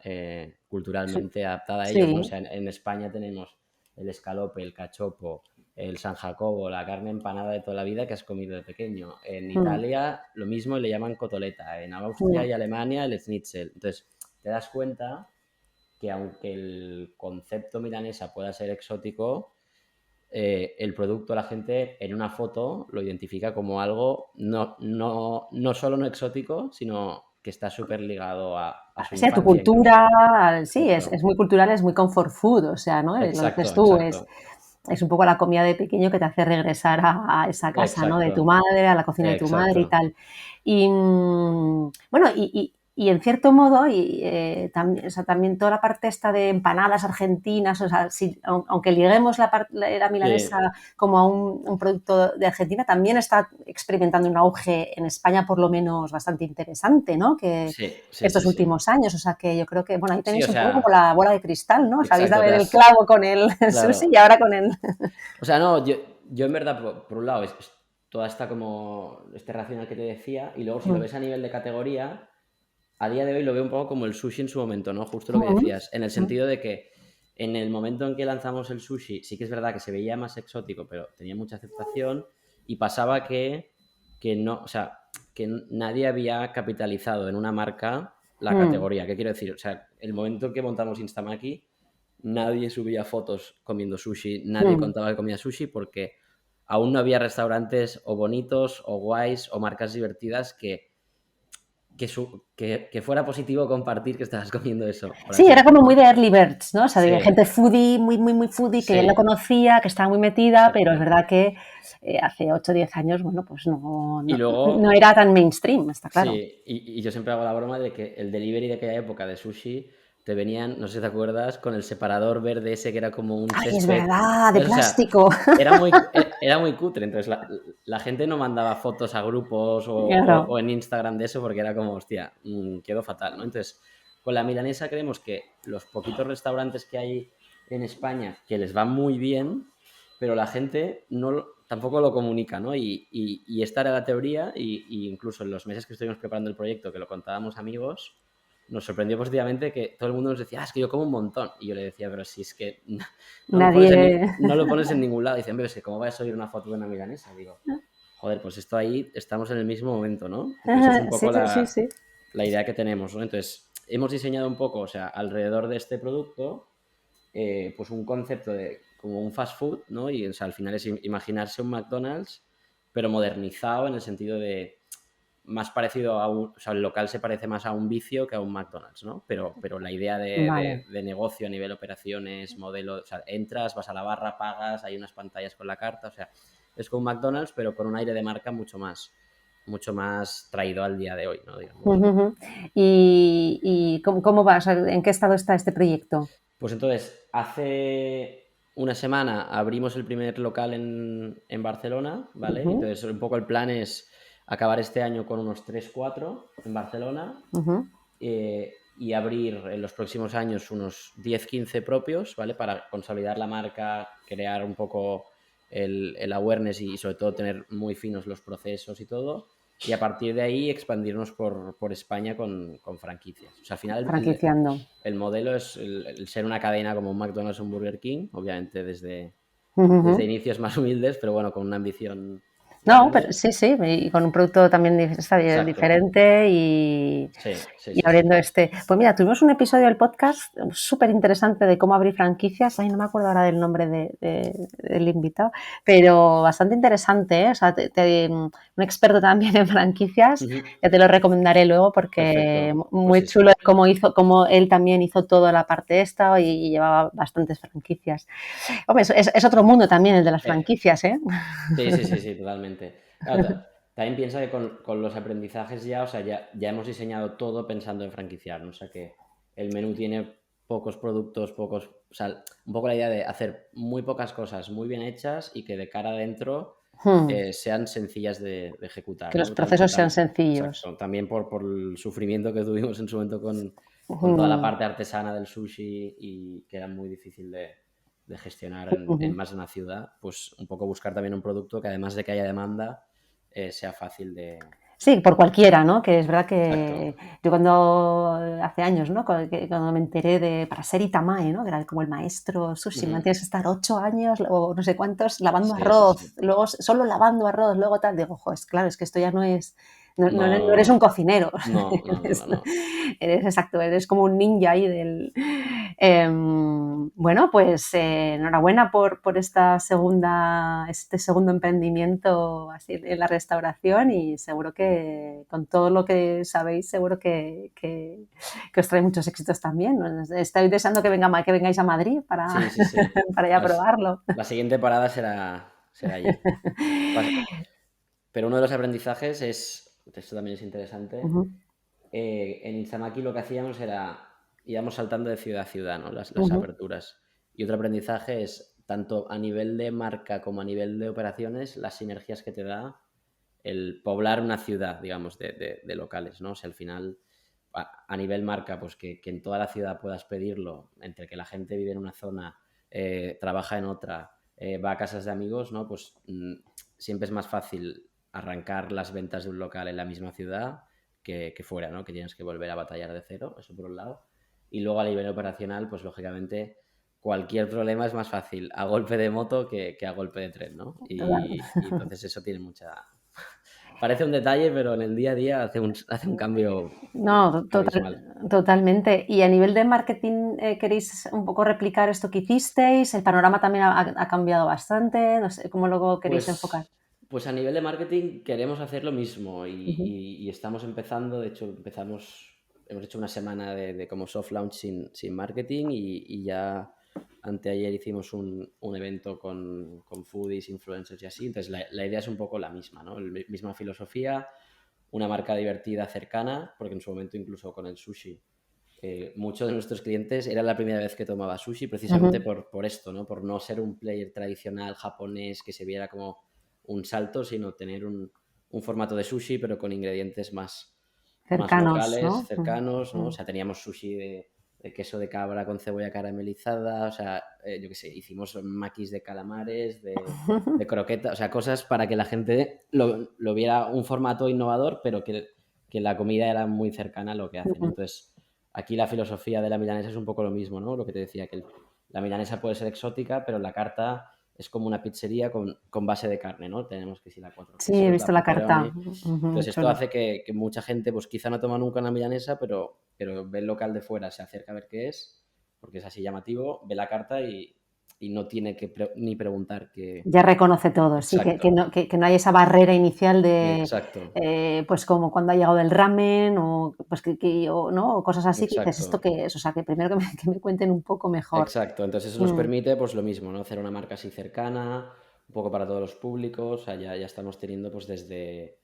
culturalmente adaptada a ellos, ¿no? O Sí. sea, en España tenemos el escalope, el cachopo, el San Jacobo, la carne empanada de toda la vida que has comido de pequeño. En Mm, Italia lo mismo y le llaman cotoleta. En Austria mm. y Alemania el schnitzel. Entonces, te das cuenta que aunque el concepto milanesa pueda ser exótico, el producto la gente en una foto lo identifica como algo no solo no exótico, sino que está súper ligado a su Sí, a tu infancia incluso. cultura, sí, Exacto, es muy cultural, es muy comfort food, o sea, ¿no? Lo dices exacto, tú, exacto, es un poco la comida de pequeño que te hace regresar a esa casa, ¿no? De tu exacto, madre, a la cocina de tu madre y exacto. tal. Y bueno, y en cierto modo, también, o sea, también toda la parte esta de empanadas argentinas, o sea, aunque liguemos la Sí, milanesa como a un producto de Argentina, también está experimentando un auge en España, por lo menos bastante interesante, ¿no? Que sí, sí, estos sí, sí. últimos años, o sea, que yo creo que, bueno, ahí Sí, o tenéis un poco como sea, la bola de cristal, ¿no? Sabéis exacto, dar el clavo con el sushi y claro. ahora con el... O sea, no, yo en verdad, por un lado, es toda esta como, este racional que te decía, y luego si lo ves a nivel de categoría, a día de hoy lo veo un poco como el sushi en su momento, ¿no? Justo lo que decías, en el sentido de que en el momento en que lanzamos el sushi, sí que es verdad que se veía más exótico, pero tenía mucha aceptación y pasaba que no, o sea, que nadie había capitalizado en una marca la categoría. ¿Qué quiero decir? O sea, el momento en que montamos Instamaki, nadie subía fotos comiendo sushi, nadie contaba que comía sushi porque aún no había restaurantes o bonitos o guays o marcas divertidas que fuera positivo compartir que estabas comiendo eso, por Sí, así era como decirlo, muy ¿no? de early birds, ¿no? O sea, de Sí, gente foodie, muy, muy, muy foodie, que ya lo sí, conocía, que estaba muy metida, pero es exacto. verdad que hace 8 o 10 años, bueno, pues Y no luego, era tan mainstream, está claro. sí, y yo siempre hago la broma de que el delivery de aquella época de sushi te venían, no sé si te acuerdas, con el separador verde ese que era como un Ay, es césped. verdad, de ¿Sabes? O sea, plástico. era muy cutre. Entonces la gente no mandaba fotos a grupos Claro. o en Instagram de eso porque era como, hostia, quedó fatal, ¿no? Entonces, con la milanesa creemos que los poquitos restaurantes que hay en España que les va muy bien, pero la gente tampoco lo comunica, ¿no? Y esta era la teoría y incluso en los meses que estuvimos preparando el proyecto, que lo contábamos amigos, nos sorprendió positivamente que todo el mundo nos decía, es que yo como un montón. Y yo le decía, pero si es que Nadie... no lo pones en ningún lado. Dicen, pero es que cómo vas a subir una foto de una milanesa. Digo, joder, pues esto ahí estamos en el mismo momento, ¿no? Porque eso es un Sí, poco sí, sí, sí. la idea que tenemos, ¿no? Entonces, hemos diseñado un poco, o sea, alrededor de este producto, pues un concepto de como un fast food, ¿no? Y o sea, al final es imaginarse un McDonald's, pero modernizado en el sentido de más parecido o sea, el local se parece más a un vicio que a un McDonald's, ¿no? Pero la idea Vale. de negocio a nivel operaciones, modelo, o sea, entras, vas a la barra, pagas, hay unas pantallas con la carta, o sea, es como un McDonald's, pero con un aire de marca mucho más traído al día de hoy, ¿no? Digamos. Ujú. ¿Y cómo va? O sea, ¿en qué estado está este proyecto? Pues entonces, hace una semana abrimos el primer local en Barcelona, ¿vale? Ujú, Entonces, un poco el plan es acabar este año con unos 3 4 en Barcelona ujú. y abrir en los próximos años unos 10 15 propios, ¿vale? Para consolidar la marca, crear un poco el awareness y sobre todo tener muy finos los procesos y todo. Y a partir de ahí expandirnos por España con franquicias. O sea, al final Franquiciando. el modelo es el ser una cadena como un McDonald's o un Burger King, obviamente desde Ujú. inicios más humildes, pero bueno, con una ambición No, pero grande. sí, sí, y con un producto también Exacto. diferente y, Sí, sí, y sí, sí. abriendo este. Pues mira, tuvimos un episodio del podcast súper interesante de cómo abrir franquicias. Ay, no me acuerdo ahora del nombre del invitado, pero bastante interesante, ¿eh? O sea, un experto también en franquicias, Ujú. ya te lo recomendaré luego porque Perfecto. Pues muy sí, sí. chulo cómo él también hizo toda la parte esta y llevaba bastantes franquicias. Hombre, es otro mundo también el de las Eh, franquicias, ¿eh? sí, sí, sí, sí, totalmente. Claro, también piensa que con los aprendizajes ya, o sea, ya hemos diseñado todo pensando en franquiciar, ¿no? O sea, que el menú tiene pocos productos, o sea, un poco la idea de hacer muy pocas cosas muy bien hechas y que de cara adentro sean sencillas de ejecutar, Que los ¿no? procesos sean sencillos. Exacto, también por el sufrimiento que tuvimos en su momento con toda la parte artesana del sushi y que era muy difícil de gestionar en más de una ciudad, pues un poco buscar también un producto que además de que haya demanda, sea fácil de... Sí, por cualquiera, ¿no? Que es verdad Exacto. que yo cuando hace años, ¿no? Cuando me enteré para ser Itamae, ¿no? Que era como el maestro sushi, Ujú. tienes que estar 8 años o no sé cuántos lavando Sí, sí, sí. arroz, luego solo lavando arroz, luego tal, digo, ojo, claro, es que esto ya no es, no eres un No, cocinero, no, no, no, no, no. eres exacto, eres como un ninja ahí del... bueno, pues enhorabuena por este segundo emprendimiento así en la restauración y seguro que con todo lo que sabéis, seguro que os trae muchos éxitos también, ¿no? Estoy deseando que vengáis a Madrid Sí, sí, sí. para ya probarlo. La siguiente parada será allí. Pas- Pero uno de los aprendizajes esto también es interesante, Ujú, en Instamaki lo que hacíamos era, íbamos saltando de ciudad a ciudad, ¿no? Las ujú, aperturas. Y otro aprendizaje es, tanto a nivel de marca como a nivel de operaciones, las sinergias que te da el poblar una ciudad, digamos, de locales, ¿no? O sea, al final, a nivel marca, pues que en toda la ciudad puedas pedirlo, entre que la gente vive en una zona, trabaja en otra, va a casas de amigos, ¿no? Pues siempre es más fácil arrancar las ventas de un local en la misma ciudad que fuera, ¿no? Que tienes que volver a batallar de cero, eso por un lado. Y luego a nivel operacional, pues lógicamente cualquier problema es más fácil a golpe de moto que a golpe de tren, ¿no? total. Y entonces eso tiene mucha... Parece un detalle, pero en el día a día hace un cambio No, abismal. totalmente. Y a nivel de marketing, ¿queréis un poco replicar esto que hicisteis? El panorama también ha cambiado bastante. No sé, ¿cómo luego queréis enfocar? Pues a nivel de marketing queremos hacer lo mismo Ujú, y estamos empezando, de hecho hemos hecho una semana de como soft launch sin marketing y ya anteayer hicimos un evento con foodies, influencers y así, entonces la idea es un poco la misma, ¿no? La misma filosofía, una marca divertida, cercana, porque en su momento incluso con el sushi, muchos de nuestros clientes era la primera vez que tomaba sushi precisamente ujú. por esto, ¿no? Por no ser un player tradicional japonés que se viera como un salto, sino tener un formato de sushi, pero con ingredientes más Cercanos, locales, ¿no? cercanos, ¿no? O Ujú. sea, teníamos sushi de queso de cabra con cebolla caramelizada, o sea, yo qué sé, hicimos maquis de calamares, de croquetas, o sea, cosas para que la gente lo viera un formato innovador, pero que la comida era muy cercana a lo que hacen. Ujú. Entonces, aquí la filosofía de la milanesa es un poco lo mismo, ¿no? Lo que te decía, que la milanesa puede ser exótica, pero la carta es como una pizzería con base de carne, ¿no? Tenemos que si la cuatro Sí, he quesos, visto la la carta. pepperoni. Ujú, Entonces esto chulo. hace que mucha gente, pues quizá no toma nunca una milanesa, pero ve el local de fuera, se acerca a ver qué es, porque es así llamativo, ve la carta y no tiene que ni preguntar qué... Ya reconoce todo, sí, Exacto, que no hay esa barrera inicial de, exacto, pues como cuando ha llegado el ramen o, pues ¿no? O cosas así que dices, ¿esto exacto. qué es? O sea, que primero que me cuenten un poco mejor. Exacto, entonces eso nos Mm, permite pues lo mismo, ¿no? Hacer una marca así cercana, un poco para todos los públicos, o sea, ya estamos teniendo pues desde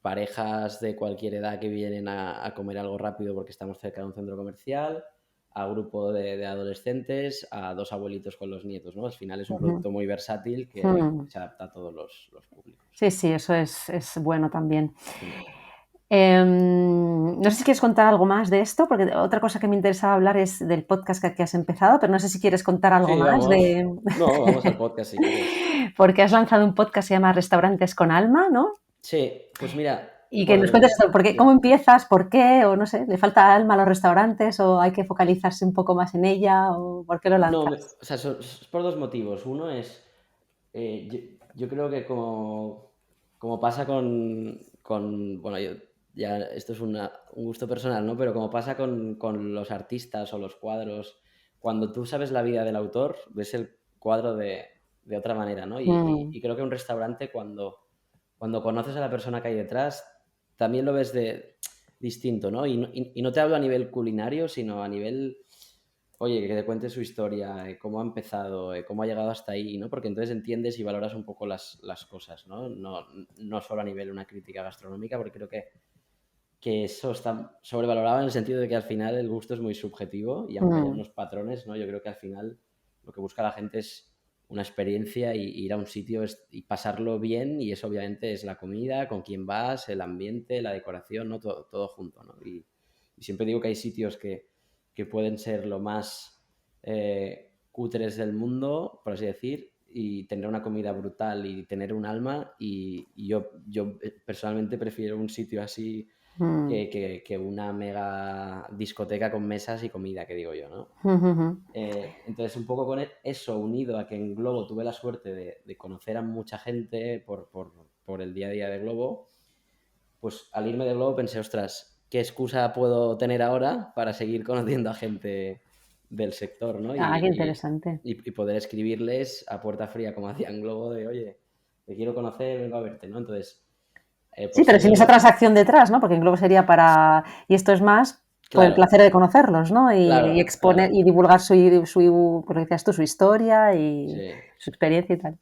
parejas de cualquier edad que vienen a comer algo rápido porque estamos cerca de un centro comercial, a grupo de adolescentes, a dos abuelitos con los nietos, ¿no? Al final es un ujú, producto muy versátil que mm. se adapta a todos los públicos. Sí, sí, eso es bueno también. Mm. No sé si quieres contar algo más de esto, porque otra cosa que me interesaba hablar es del podcast que has empezado, pero no sé si quieres contar algo Sí, más vamos. No, vamos al podcast si quieres. porque has lanzado un podcast que se llama Restaurantes con Alma, ¿no? Sí, pues mira, Y que nos cuentes esto, ¿cómo Dime. empiezas? ¿Por qué? O no sé, ¿le falta alma a los restaurantes? ¿O hay que focalizarse un poco más en ella? ¿O por qué lo No, lanzas? o sea, es por dos motivos. Uno es, yo creo que como pasa bueno, ya esto es un gusto personal, ¿no? Pero como pasa con los artistas o los cuadros, cuando tú sabes la vida del autor, ves el cuadro de otra manera, ¿no? Mm, Y creo que un restaurante, cuando conoces a la persona que hay detrás, también lo ves distinto, ¿no? Y no te hablo a nivel culinario, sino a nivel, oye, que te cuente su historia, cómo ha empezado, cómo ha llegado hasta ahí, ¿no? Porque entonces entiendes y valoras un poco las cosas, ¿no? No solo a nivel una crítica gastronómica, porque creo que eso está sobrevalorado en el sentido de que al final el gusto es muy subjetivo y aunque haya mm, unos patrones, ¿no? Yo creo que al final lo que busca la gente es una experiencia y ir a un sitio y pasarlo bien, y eso obviamente es la comida, con quién vas, el ambiente, la decoración, ¿no? Todo junto, ¿no? Y siempre digo que hay sitios que pueden ser lo más cutres del mundo, por así decir, y tener una comida brutal y tener un alma, y yo personalmente prefiero un sitio así que una mega discoteca con mesas y comida, que digo yo, ¿no? Entonces, un poco con eso unido a que en Globo tuve la suerte de conocer a mucha gente por el día a día de Globo, pues al irme de Globo pensé, ostras, ¿qué excusa puedo tener ahora para seguir conociendo a gente del sector, ¿no? Qué interesante. Y poder escribirles a puerta fría, como hacía en Globo, de, oye, te quiero conocer, vengo a verte, ¿no? Entonces, Sí, pues pero sin esa transacción detrás, ¿no? Porque en Globo sería para... Y esto es más por el claro, placer de conocerlos, ¿no? Y exponer claro. y divulgar porque decías tú, su historia y Sí. su experiencia y tal.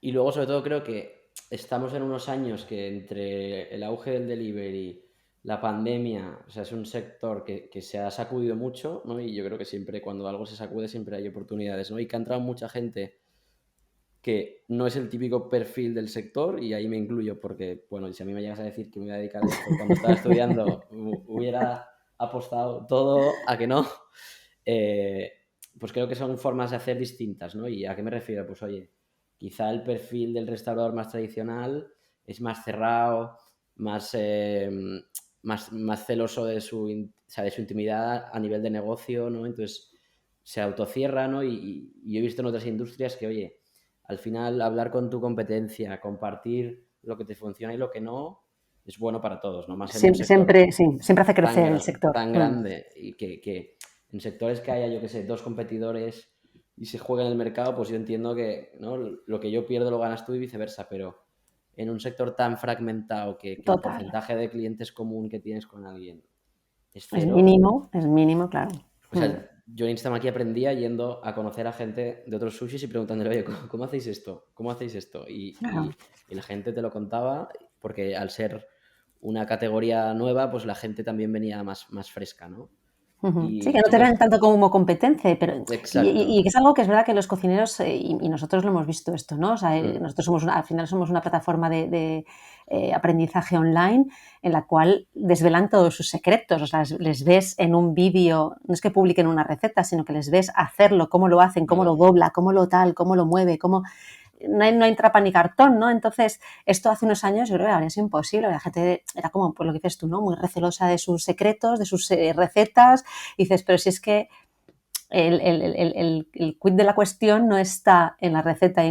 Y luego, sobre todo, creo que estamos en unos años que entre el auge del delivery, la pandemia, o sea, es un sector que se ha sacudido mucho, ¿no? Y yo creo que siempre, cuando algo se sacude, siempre hay oportunidades, ¿no? Y que ha entrado mucha gente que no es el típico perfil del sector, y ahí me incluyo porque, bueno, si a mí me llegas a decir que me voy a dedicar a esto cuando estaba estudiando, hubiera apostado todo a que no. Eh, pues creo que son formas de hacer distintas, ¿no? ¿Y a qué me refiero? Pues oye, quizá el perfil del restaurador más tradicional es más cerrado, más celoso de o sea, de su intimidad a nivel de negocio, ¿no? Entonces se autocierra, ¿no? Y yo he visto en otras industrias que, oye, al final hablar con tu competencia, compartir lo que te funciona y lo que no, es bueno para todos, ¿no? Más en un sector Siempre hace crecer el sector. tan grande, y que en sectores que haya, yo qué sé, dos competidores y se juega en el mercado, pues yo entiendo que, ¿no?, lo que yo pierdo lo ganas tú y viceversa, pero en un sector tan fragmentado que el Total. porcentaje de clientes común que tienes con alguien es Es cero. mínimo, claro. O sea, yo en Instamaki aprendía yendo a conocer a gente de otros sushis y preguntándole, oye, ¿cómo hacéis esto? ¿Cómo hacéis esto? Claro. Y la gente te lo contaba, porque al ser una categoría nueva, pues la gente también venía más fresca, ¿no? Sí, que no te ven tanto como competencia, pero Exacto. y que es algo que es verdad que los cocineros, y nosotros lo hemos visto esto, ¿no? O sea, nosotros al final somos una plataforma de aprendizaje online en la cual desvelan todos sus secretos. O sea, les ves en un vídeo, no es que publiquen una receta, sino que les ves hacerlo, cómo lo hacen, cómo lo dobla, cómo lo tal, cómo lo mueve, cómo... No hay trapa ni cartón, ¿no? Entonces, esto hace unos años yo creo que habría sido imposible. La gente era como, pues lo que dices tú, ¿no? Muy recelosa de sus secretos, de sus recetas. Y dices, pero si es que el quid de la cuestión no está en la receta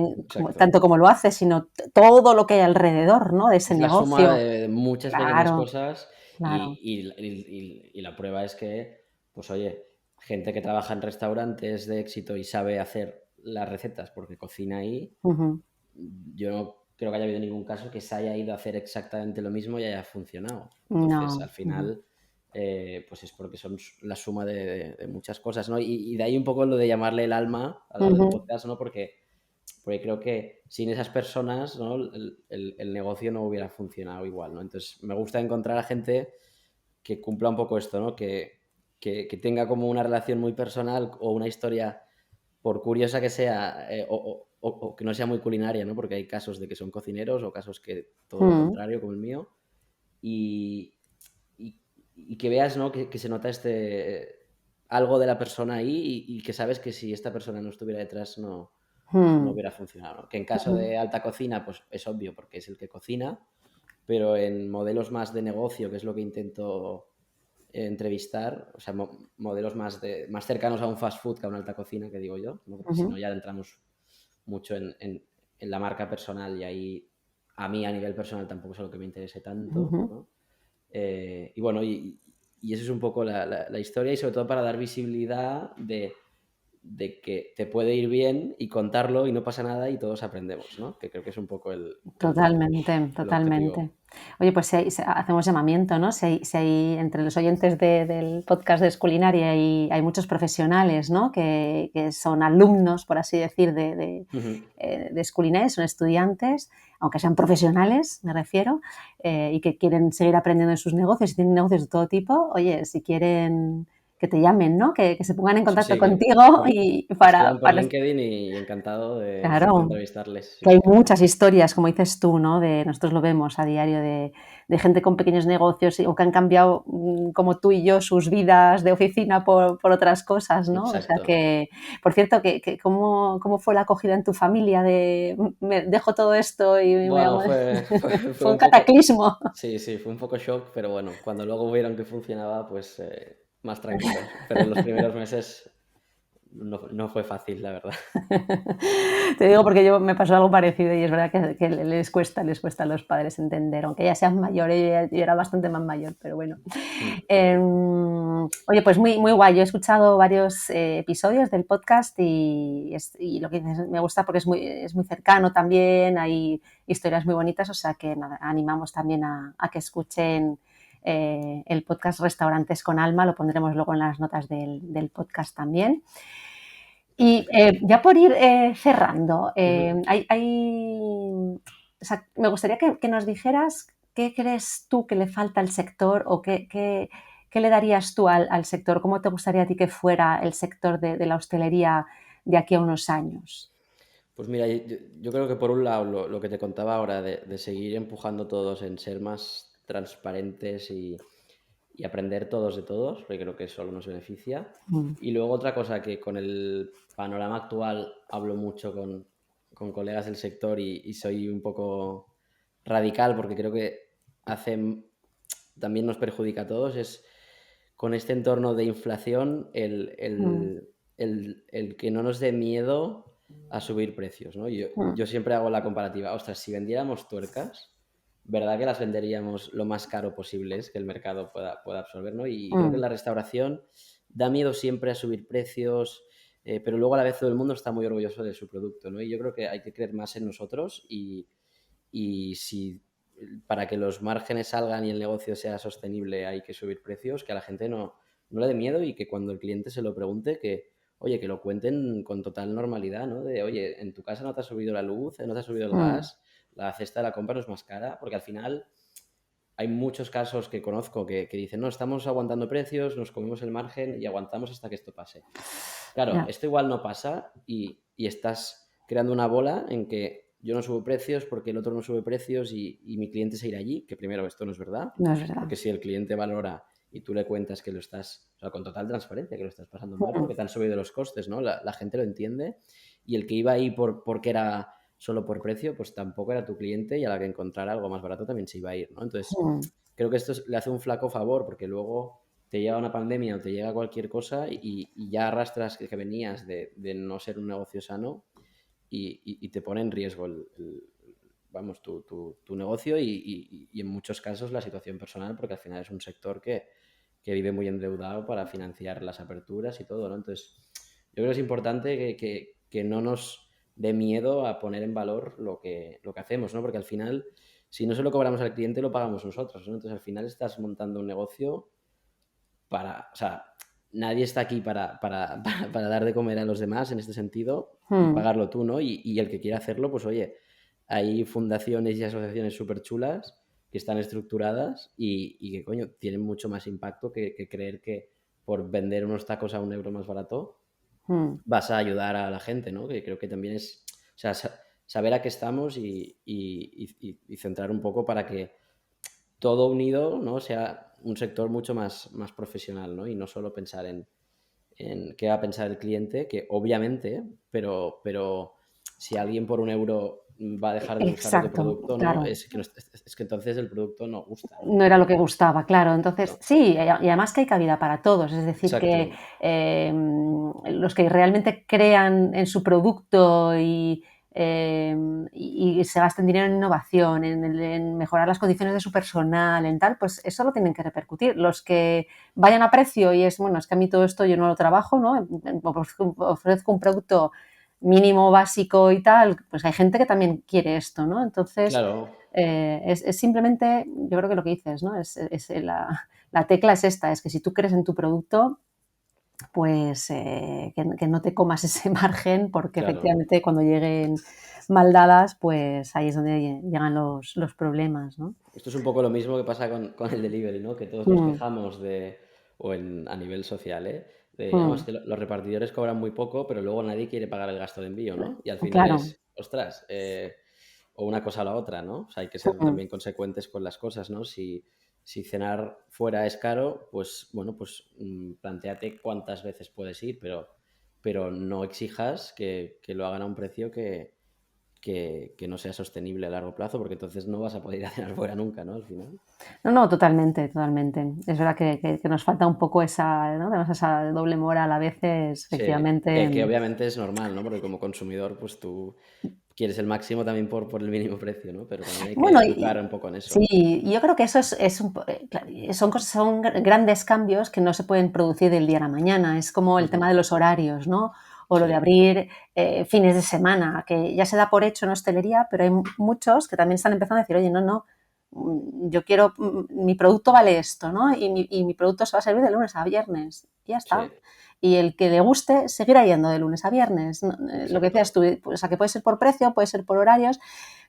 tanto como lo hace, sino todo lo que hay alrededor, ¿no? De ese es negocio. La suma de muchas pequeñas cosas. Claro. Y la prueba es que, pues oye, gente que trabaja en restaurantes de éxito y sabe hacer las recetas porque cocina ahí, yo no creo que haya habido ningún caso que se haya ido a hacer exactamente lo mismo y haya funcionado. Entonces, al final, pues es porque son la suma de muchas cosas, ¿no? Y de ahí un poco lo de llamarle el alma a lo del podcast, ¿no? Porque creo que sin esas personas, ¿no?, el negocio no hubiera funcionado igual, ¿no? Entonces, me gusta encontrar a gente que cumpla un poco esto, ¿no? Que tenga como una relación muy personal o una historia, por curiosa que sea, o que no sea muy culinaria, ¿no? Porque hay casos de que son cocineros o casos que todo lo contrario, como el mío. Y que veas, ¿no?, que se nota algo de la persona ahí, y que sabes que si esta persona no estuviera detrás no hubiera funcionado, ¿no? Que en caso de alta cocina, pues es obvio porque es el que cocina, pero en modelos más de negocio, que es lo que intento entrevistar, o sea, modelos más cercanos a un fast food que a una alta cocina, que digo yo, ¿no? Porque si no ya entramos mucho en la marca personal, y ahí a mí a nivel personal tampoco es algo que me interese tanto, ¿no? Y bueno, y eso es un poco la historia, y sobre todo para dar visibilidad de que te puede ir bien y contarlo y no pasa nada y todos aprendemos, ¿no? Que creo que es un poco el Totalmente. Oye, pues hacemos llamamiento, ¿no? Si hay entre los oyentes del podcast de Esculinaria hay muchos profesionales, ¿no? Que son alumnos, por así decir, de Esculinaria, son estudiantes, aunque sean profesionales, me refiero, y que quieren seguir aprendiendo en sus negocios y tienen negocios de todo tipo. Oye, si quieren que te llamen, ¿no? Que se pongan en Sí, contacto sí, contigo y me escriban por para... LinkedIn y encantado de Claro, entrevistarles. Sí, que hay sí. muchas historias, como dices tú, ¿no? Nosotros lo vemos a diario de gente con pequeños negocios o que han cambiado, como tú y yo, sus vidas de oficina por otras cosas, ¿no? O sea Exacto. que, por cierto, ¿cómo fue la acogida en tu familia de me dejo todo esto y me Bueno, llamo? fue Fue un un poco, cataclismo. sí, sí, fue un poco shock, pero bueno, cuando luego vieron que funcionaba, pues más tranquilos. Pero en los primeros meses no fue fácil, la verdad. Te digo porque yo me pasó algo parecido y es verdad que les cuesta a los padres entender, aunque ya sean mayores, yo era bastante más mayor, pero bueno. Mm. Oye, pues muy, muy guay. Yo he escuchado varios episodios del podcast y lo que dices me gusta porque es muy cercano también, hay historias muy bonitas, o sea que nada, animamos también a que escuchen el podcast Restaurantes con Alma, lo pondremos luego en las notas del podcast también. Y Perfecto. ya por ir cerrando, Ujú. o sea, me gustaría que nos dijeras qué crees tú que le falta al sector o qué le darías tú al sector, cómo te gustaría a ti que fuera el sector de la hostelería de aquí a unos años. Pues mira, yo creo que por un lado lo que te contaba ahora de seguir empujando todos en ser más transparentes y aprender todos de todos, porque creo que solo nos beneficia. Mm, Y luego otra cosa que con el panorama actual hablo mucho con colegas del sector y soy un poco radical porque creo que hace, también nos perjudica a todos, es con este entorno de inflación mm, el que no nos dé miedo a subir precios, ¿no? mm, Yo siempre hago la comparativa, ostras, si vendiéramos tuercas, ¿verdad que las venderíamos lo más caro posible que el mercado pueda absorber, ¿no? Y creo que en mm, la restauración da miedo siempre a subir precios, pero luego a la vez todo el mundo está muy orgulloso de su producto, ¿no? Y yo creo que hay que creer más en nosotros y si para que los márgenes salgan y el negocio sea sostenible hay que subir precios, que a la gente no le dé miedo y que cuando el cliente se lo pregunte, oye, que lo cuenten con total normalidad, ¿no? De, oye, en tu casa no te ha subido la luz, no te ha subido el mm, gas, la cesta de la compra no es más cara, porque al final hay muchos casos que conozco que dicen, no, estamos aguantando precios, nos comemos el margen y aguantamos hasta que esto pase. Claro, ya, esto igual no pasa y estás creando una bola en que yo no subo precios porque el otro no sube precios y mi cliente se irá allí, que primero esto no es verdad, no es verdad. porque si el cliente valora y tú le cuentas que lo estás, o sea, con total transparencia, que lo estás pasando mal Mm, porque te han subido los costes, ¿no? La gente lo entiende y el que iba ahí porque era solo por precio, pues tampoco era tu cliente y a la que encontrara algo más barato también se iba a ir, ¿no? Entonces, mm, creo que esto le hace un flaco favor porque luego te llega una pandemia o te llega cualquier cosa y ya arrastras que venías de no ser un negocio sano y te pone en riesgo vamos, tu negocio y en muchos casos la situación personal porque al final es un sector que vive muy endeudado para financiar las aperturas y todo, ¿no? Entonces, yo creo que es importante que no nos dé miedo a poner en valor lo que hacemos, ¿no? Porque al final, si no se lo cobramos al cliente, lo pagamos nosotros, ¿no? Entonces, al final estás montando un negocio o sea, nadie está aquí para dar de comer a los demás en este sentido y mm. pagarlo tú, ¿no? Y el que quiera hacerlo, pues oye, hay fundaciones y asociaciones súper chulas que están estructuradas y que, coño, tienen mucho más impacto que creer que por vender unos tacos a 1 euro más barato Mm. vas a ayudar a la gente, ¿no? Que creo que también es, o sea, saber a qué estamos y centrar un poco para que todo unido, ¿no? Sea un sector mucho más profesional, ¿no? Y no solo pensar en qué va a pensar el cliente, que obviamente, pero si alguien por 1 euro va a dejar de usar tu Exacto, producto, ¿no? claro. Es que entonces el producto no gusta, ¿no? No era lo que gustaba, claro. Entonces, No. sí, y además que hay cabida para todos. Es decir, que Exacto. los que realmente crean en su producto y se gasten dinero en innovación, en mejorar las condiciones de su personal, en tal, pues eso lo tienen que repercutir. Los que vayan a precio y es, bueno, es que a mí todo esto yo no lo trabajo, ¿no? Ofrezco un producto mínimo, básico y tal, pues hay gente que también quiere esto, ¿no? Entonces, Claro, es simplemente, yo creo que lo que dices, ¿no? La tecla es esta, es que si tú crees en tu producto, pues que no te comas ese margen, porque claro. efectivamente cuando lleguen mal dadas, pues ahí es donde llegan los problemas, ¿no? Esto es un poco lo mismo que pasa con el delivery, ¿no? Que todos nos Mm, quejamos de, a nivel social, ¿eh? Digamos que los repartidores cobran muy poco, pero luego nadie quiere pagar el gasto de envío, ¿no? Y al final Claro. ostras, o una cosa o la otra, ¿no? O sea, hay que ser también consecuentes con las cosas, ¿no? Si cenar fuera es caro, pues bueno, pues plantéate cuántas veces puedes ir, pero no exijas que lo hagan a un precio que no sea sostenible a largo plazo, porque entonces no vas a poder ir a cenar fuera nunca, ¿no? Al final. No, totalmente. Es verdad que nos falta un poco esa, ¿no? Tenemos esa doble moral a veces, efectivamente. Sí, que obviamente es normal, ¿no? Porque como consumidor, pues tú quieres el máximo también por el mínimo precio, ¿no? Pero también hay que educar un poco en eso. Sí, yo creo que eso son grandes cambios que no se pueden producir del día a la mañana. Es como el tema de los horarios, ¿no? O lo de abrir fines de semana, que ya se da por hecho en hostelería, pero hay muchos que también están empezando a decir, oye, no, yo quiero, mi producto vale esto, ¿no? Y mi producto se va a servir de lunes a viernes. Y ya está. Sí. Y el que le guste seguirá yendo de lunes a viernes. Lo que decías tú, o sea, que puede ser por precio, puede ser por horarios,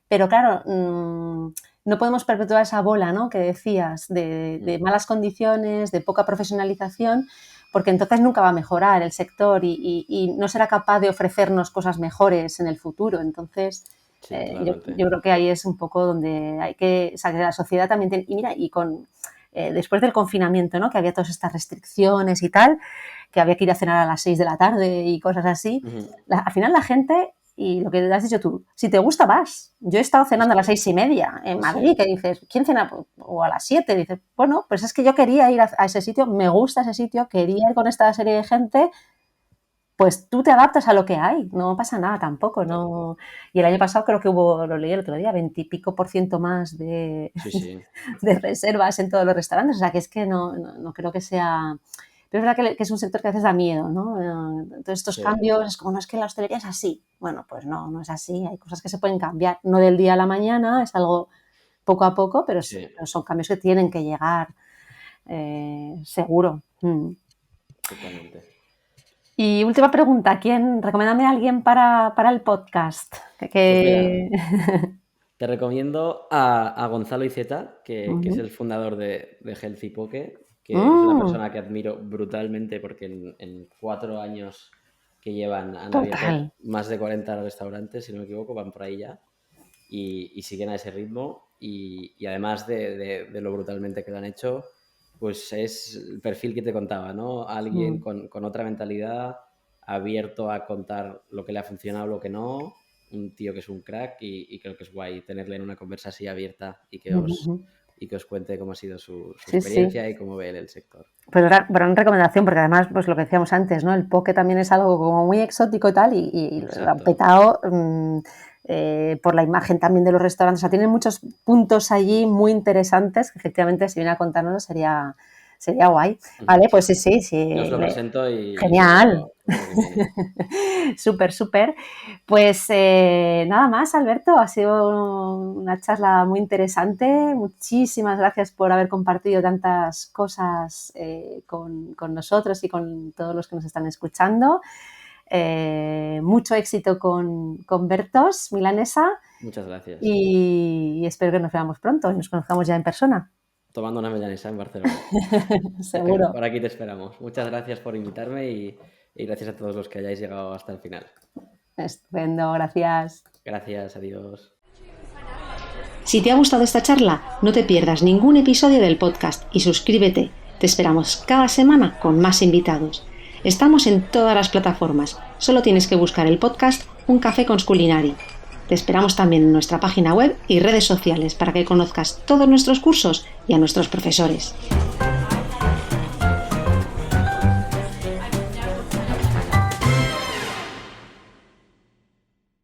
pero claro, no podemos perpetuar esa bola, ¿no? Que decías, de malas condiciones, de poca profesionalización, porque entonces nunca va a mejorar el sector y no será capaz de ofrecernos cosas mejores en el futuro. Entonces, yo creo que ahí es un poco donde hay que, o sea, que la sociedad también tiene, y mira, y con después del confinamiento, ¿no? Que había todas estas restricciones y tal, que había que ir a cenar a las 6 de la tarde y cosas así. Al final la gente, y lo que has dicho tú, si te gusta vas. Yo he estado cenando a las 6:30 en Madrid, que dices, ¿quién cena? O a las 7, dices, bueno, pues es que yo quería ir a ese sitio, me gusta ese sitio, quería ir con esta serie de gente. Pues tú te adaptas a lo que hay, no pasa nada tampoco, ¿no? Y el año pasado creo que hubo, lo leí el otro día, 20 y pico % más de reservas en todos los restaurantes, o sea que es que no creo que sea... Pero es verdad que es un sector que a veces da miedo, ¿no? Todos estos cambios, es como, no, es que la hostelería es así. Bueno, pues no es así, hay cosas que se pueden cambiar, no del día a la mañana, es algo poco a poco, pero son cambios que tienen que llegar, seguro. Totalmente. Y última pregunta, recomiéndame a alguien para el podcast. Pues mira, te recomiendo a Gonzalo Iceta, que es el fundador de Healthy Poke, que es una persona que admiro brutalmente porque en 4 años que llevan han abierto más de 40 restaurantes, si no me equivoco, van por ahí ya, y siguen a ese ritmo, y además de lo brutalmente que lo han hecho, pues es el perfil que te contaba, ¿no? Alguien con otra mentalidad, abierto a contar lo que le ha funcionado, lo que no, un tío que es un crack, y creo que es guay tenerle en una conversa así abierta y que os cuente cómo ha sido su experiencia y cómo ve el sector. Pues gran recomendación, porque además, pues lo que decíamos antes, ¿no? El poke también es algo como muy exótico y tal, y lo han petado por la imagen también de los restaurantes. O sea, tienen muchos puntos allí muy interesantes que efectivamente, si viene a contárnoslo, sería guay. Vale, pues sí. Yo os lo presento y... Genial. Súper. Pues nada más, Alberto, ha sido una charla muy interesante. Muchísimas gracias por haber compartido tantas cosas con nosotros y con todos los que nos están escuchando. Mucho éxito con Bertos Milanesa. Muchas gracias. Y espero que nos veamos pronto y nos conozcamos ya en persona. Tomando una milanesa en Barcelona. Seguro. Por aquí te esperamos. Muchas gracias por invitarme y gracias a todos los que hayáis llegado hasta el final. Estupendo, gracias. Gracias, adiós. Si te ha gustado esta charla, no te pierdas ningún episodio del podcast y suscríbete. Te esperamos cada semana con más invitados. Estamos en todas las plataformas. Solo tienes que buscar el podcast Un Café con Sculinari. Te esperamos también en nuestra página web y redes sociales para que conozcas todos nuestros cursos y a nuestros profesores.